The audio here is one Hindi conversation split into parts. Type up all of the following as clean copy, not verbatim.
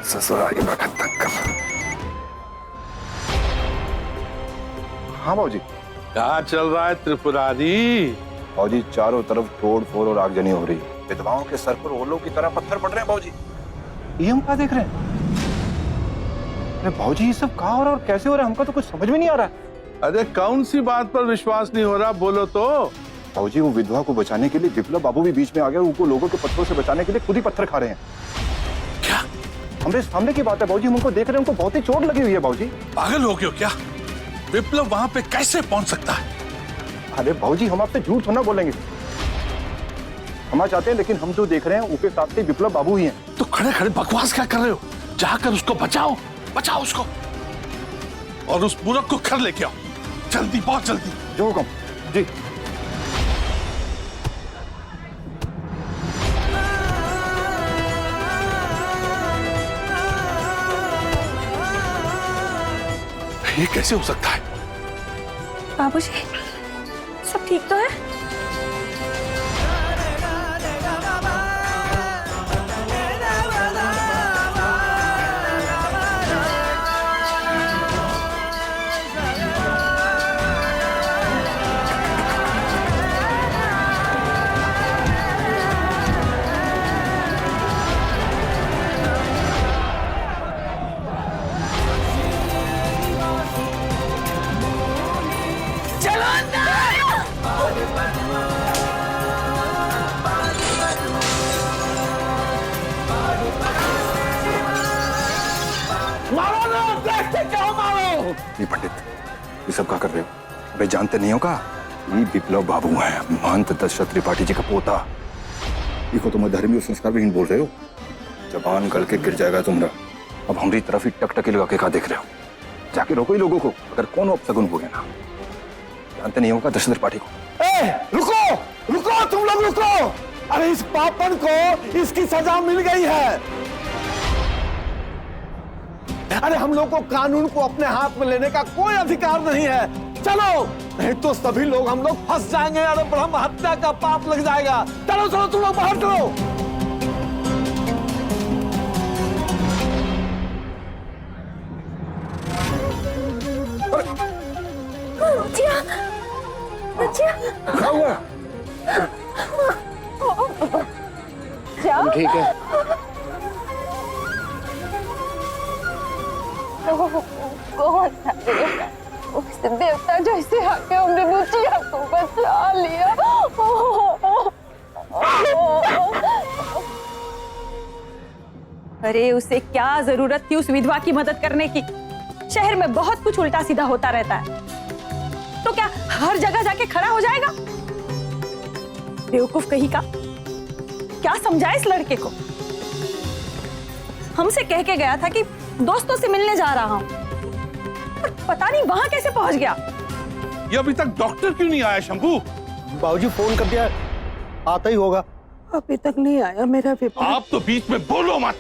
ससुराली वक्त तक का। हाँ बाबूजी। क्या चल रहा है त्रिपुरारी? बाबूजी चारों तरफ तोड़ फोड़ और आगजनी हो रही है। विधवाओं के सर पर ओलों की तरह पत्थर पड़ रहे हैं बाबूजी। ये हम क्या देख रहे हैं? अरे बाबूजी ये सब कहाँ हो रहा है और कैसे हो रहा है? हमको तो कुछ समझ में नहीं आ रहा है। अरे कौन सी बात पर विश्वास नहीं हो रहा, बोलो तो। बाबूजी वो विधवा को बचाने के लिए विप्लव बाबू भी बीच में आ गए। उनको लोगों के पत्थरों से बचाने के लिए खुद ही पत्थर खा रहे हैं। क्या? हमारे सामने की बात है बाबूजी, हम उनको देख रहे हैं। उनको बहुत ही चोट लगी हुई है बाबूजी। पागल हो गए हो क्या? विप्लव वहां पे कैसे पहुंच सकता है? अरे बाबूजी हम आपसे झूठ थोड़ा बोलेंगे। हम चाहते हैं लेकिन हम जो देख रहे हैं उसके साथ विप्लव बाबू ही हैं। तो खड़े खड़े बकवास क्या कर रहे हो? जाकर उसको बचाओ, बचाओ उसको और उस मूर्ख को घर लेके आओ, जल्दी, बहुत जल्दी। जो हुक्म जी। ये कैसे हो सकता है? बाबूजी सब ठीक तो है? ये पंडित ये सब क्या कर रहे हो? भाई जानते नहीं हो का? ये विप्लव बाबू हैं, महंत दशरथ त्रिपाठी जी का पोता। ये को तुम धर्मी और संस्कार विहीन बोल रहे हो। जबान गल के गिर जाएगा तुम्हारा। अब हमारी तरफ ही टकटकी लगा के क्या देख रहे हो? जाके रोको ही लोगों को, अगर कौन अपशगुन बोले ना। जानते नहीं हो का दशरथ त्रिपाठी को? रुको रुको, तुम लोग रुको। अरे इस पापन को इसकी सजा मिल गई है। अरे हम लोग को कानून को अपने हाथ में लेने का कोई अधिकार नहीं है। चलो, नहीं तो सभी लोग हम लोग फंस जाएंगे। अरे ब्रह्म हत्या का पाप लग जाएगा। चलो चलो तुम लोग बाहर चलो। क्या हुआ? ठीक है। कौन था ये? उस देवता जैसे आके हमने बुचिया को बचा लिया। अरे उसे क्या जरूरत थी उस विधवा की मदद करने की? शहर में बहुत कुछ उल्टा सीधा होता रहता है, तो क्या हर जगह जाके खड़ा हो जाएगा? बेवकूफ कहीं का। क्या समझाए इस लड़के को? हमसे कह के गया था कि दोस्तों से मिलने जा रहा हूं, पर पता नहीं वहां कैसे पहुंच गया। ये अभी तक डॉक्टर क्यों नहीं आया शंभू? बाबूजी फोन कर दिया, आता ही होगा। अभी तक नहीं आया मेरा विप्लव। आप तो बीच में बोलो मत।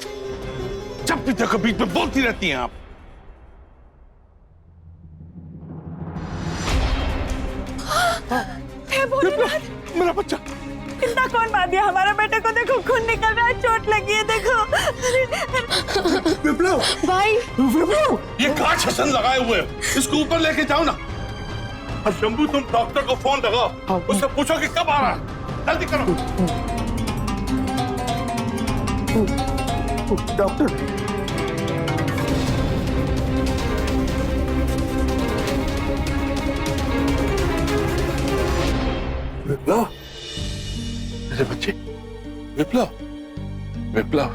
जब भी देखो बीच में बोलती रहती हैं आप। मेरा बच्चा कितना कौन मार दिया हमारे बेटे को? देखो खून निकल रहा है, चोट लगी है, देखो। विप्लव भाई विप्लव, ये कांच हसन लगाए हुए हैं, इसको ऊपर लेके जाओ ना। और शंभू तुम डॉक्टर को फोन लगाओ, उससे पूछो कि कब आ रहा है। जल्दी करो। डॉक्टर विप्लव, मेरे बच्चे, विप्लव विप्लव।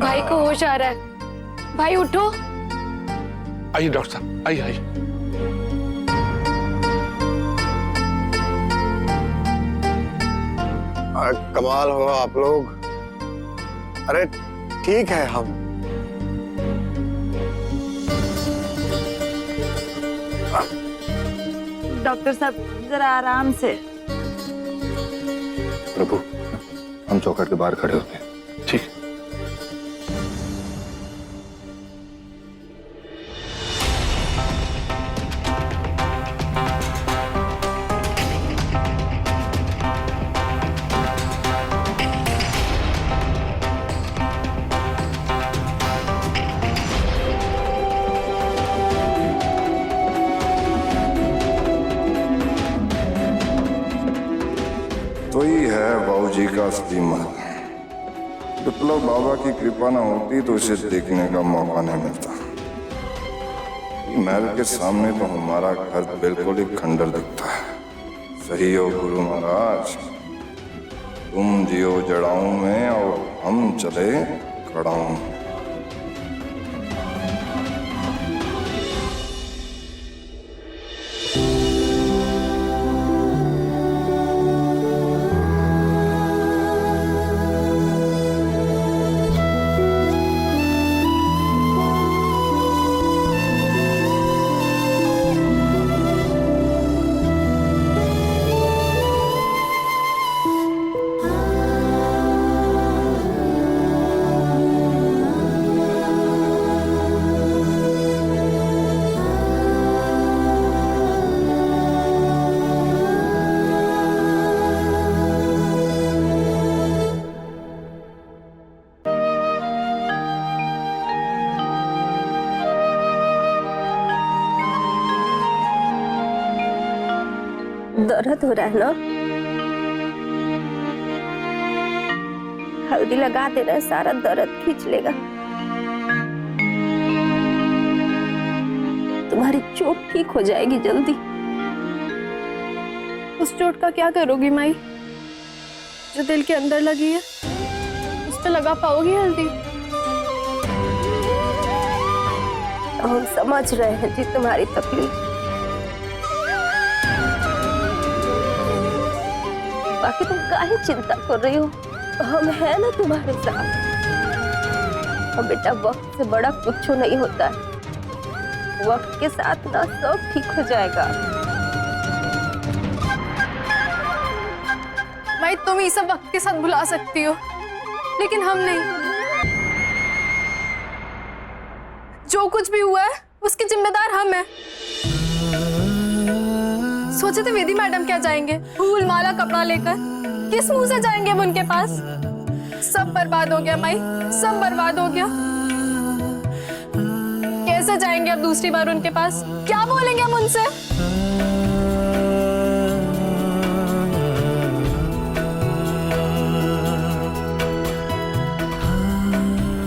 भाई को होश आ रहा है। भाई उठो। आइए डॉक्टर साहब, आइए आइए। कमाल हो आप लोग। अरे ठीक है हम। डॉक्टर साहब जरा आराम से। प्रभु हम चौखट के बाहर खड़े होते हैं। ठीक। है बाबूजी का असली महल। विप्लव बाबा की कृपा न होती तो इसे देखने का मौका नहीं मिलता। महल के सामने तो हमारा घर बिल्कुल ही खंडर दिखता है। सही हो गुरु महाराज, तुम जियो जड़ाऊं में और हम चले खड़ाऊं में। दर्द हो रहा है ना? हल्दी लगा देना, सारा दर्द खींच लेगा। तुम्हारी चोट ठीक हो जाएगी जल्दी। उस चोट का क्या करोगी माई, जो दिल के अंदर लगी है? उस पे लगा पाओगी हल्दी? हम समझ रहे हैं जी तुम्हारी तकलीफ। बाकी तुम काहे चिंता कर रही हो? हम हैं ना तुम्हारे साथ। और बेटा, वक्त से बड़ा कुछ नहीं होता है। वक्त के साथ ना सब ठीक हो जाएगा। माई, तुम ये सब वक्त के साथ भुला सकती हो, लेकिन हम नहीं। जो कुछ भी हुआ है उसके जिम्मेदार हम हैं। सोचे थे वेदी मैडम क्या जाएंगे फूल माला कपड़ा लेकर? किस मुंह से जाएंगे अब उनके पास? सब बर्बाद हो गया माई, सब बर्बाद हो गया। कैसे जाएंगे अब दूसरी बार उनके पास? क्या बोलेंगे हम उनसे?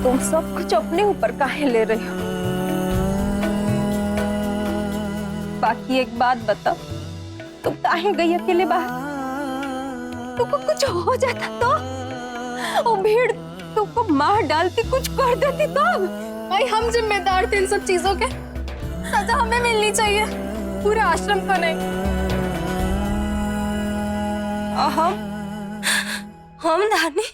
तुम सब कुछ अपने ऊपर काहे ले रहे हो? बाकी एक बात बताओ, तुम काहे गई अकेले बाहर? तुमको कुछ हो जाता तो? वो भीड़ तुमको मार डालती, कुछ कर देती तो? भाई, हम जिम्मेदार थे इन सब चीजों के। सजा हमें मिलनी चाहिए, पूरे आश्रम को नहीं। हम नानी,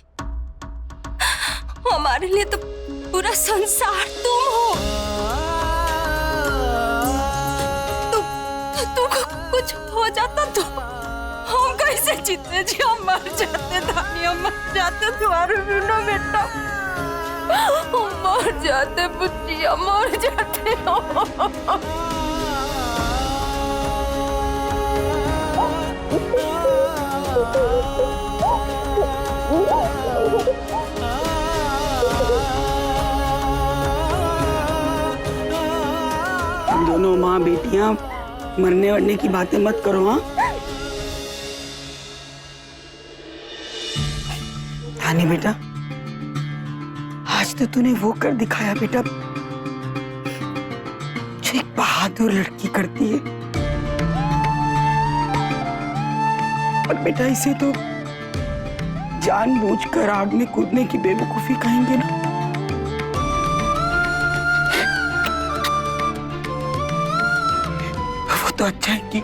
हमारे लिए तो पूरा संसार तुम हो। तुमको कुछ हो जाता तो हम कैसे जीते जी? हम मर जाते धानी, हम मर जाते तुम्हारे बिना बेटा। हम मर जाते बुच्चिया, मर जाते। दोनों माँ बेटियां मरने वरने की बातें मत करो। हाँ धानी बेटा, आज तो तूने वो कर दिखाया बेटा जो एक बहादुर लड़की करती है। और बेटा, इसे तो जानबूझकर आग में कूदने की बेवकूफी कहेंगे ना। वो तो अच्छा है कि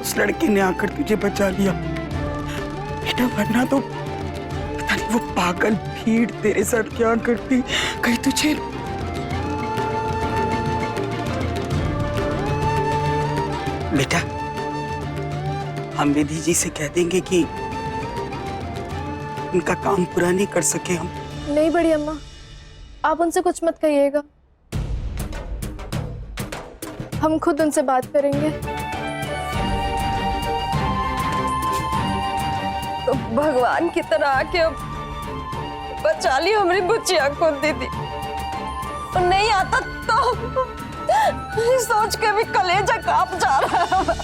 उस लड़के ने आकर तुझे बचा लिया बेटा, वरना तो पता नहीं वो पागल भीड़ तेरे साथ क्या करती, कहीं तुझे। बेटा, हम विधि जी से कह देंगे कि उनका काम पूरा नहीं कर सके हम। नहीं बड़ी अम्मा, आप उनसे कुछ मत कहिएगा, हम खुद उनसे बात करेंगे। तो भगवान की तरह आके अब बचा ली हमारी बुच्चिया को दीदी। और नहीं आता तो सोच के भी कलेजा कांप जा रहा है।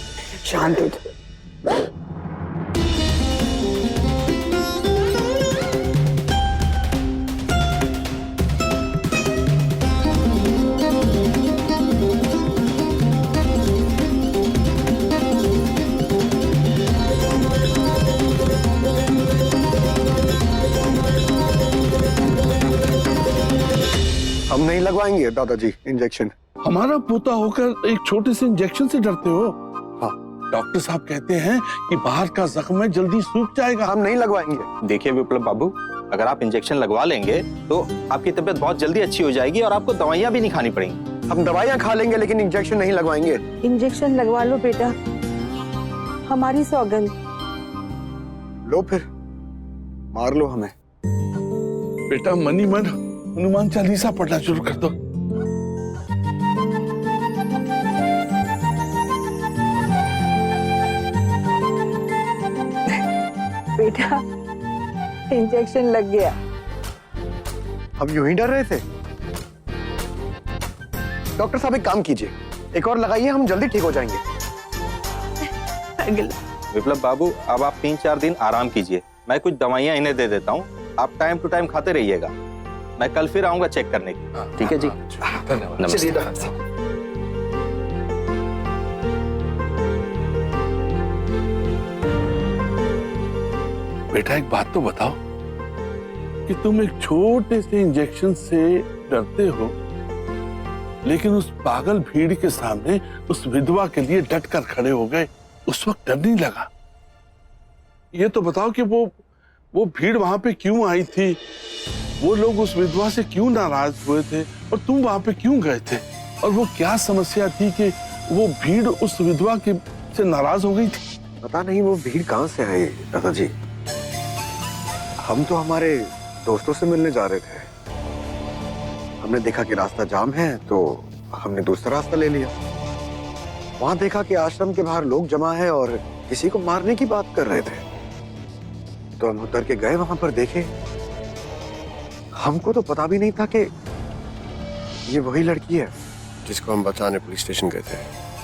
शांत हो जा। नहीं लगवाएंगे दादाजी इंजेक्शन। हमारा पोता होकर एक छोटे से इंजेक्शन से डरते हो? हाँ। डॉक्टर साहब कहते हैं कि बाहर का जख्म है, जल्दी सूख जाएगा। हम नहीं लगवाएंगे। देखिए विप्लव बाबू, अगर आप इंजेक्शन लगवा लेंगे तो आपकी तबीयत बहुत जल्दी अच्छी हो जाएगी और आपको दवाइयाँ भी नहीं खानी पड़ेंगी। हम दवाइयाँ खा लेंगे लेकिन इंजेक्शन नहीं लगवाएंगे। इंजेक्शन लगवा लो बेटा, हमारी सौगंध। लो फिर मार लो हमें। बेटा मनी मन हनुमान चालीसा पढ़ना शुरू कर दो। बेटा इंजेक्शन लग गया। हम यूं ही डर रहे थे। डॉक्टर साहब एक काम कीजिए, एक और लगाइए, हम जल्दी ठीक हो जाएंगे। विप्लव बाबू, अब आप 3-4 दिन आराम कीजिए, मैं कुछ दवाइयाँ इन्हें दे देता हूँ, आप टाइम टू टाइम खाते रहिएगा। मैं कल फिर आऊंगा चेक करने की। ठीक है जी, धन्यवाद। नमस्ते। बेटा एक बात तो बताओ कि तुम एक छोटे से इंजेक्शन से डरते हो, लेकिन उस पागल भीड़ के सामने उस विधवा के लिए डट कर खड़े हो गए, उस वक्त डर नहीं लगा? ये तो बताओ कि वो भीड़ वहां पे क्यों आई थी, वो लोग उस विधवा से क्यों नाराज हुए थे और तुम वहां पे क्यों गए थे, और वो क्या समस्या थी कि वो भीड़ उस विधवा के से नाराज हो गई थी? पता नहीं वो भीड़ कहां से आई दादाजी। हम तो हमारे दोस्तों से मिलने जा रहे थे, हमने देखा कि रास्ता जाम है तो हमने दूसरा रास्ता ले लिया। वहां देखा कि आश्रम के बाहर लोग जमा है और किसी को मारने की बात कर रहे थे, तो हम उतर के गए वहां पर, देखे। हमको तो पता भी नहीं था कि ये वही लड़की है जिसको हम बचाने पुलिस स्टेशन गए थे।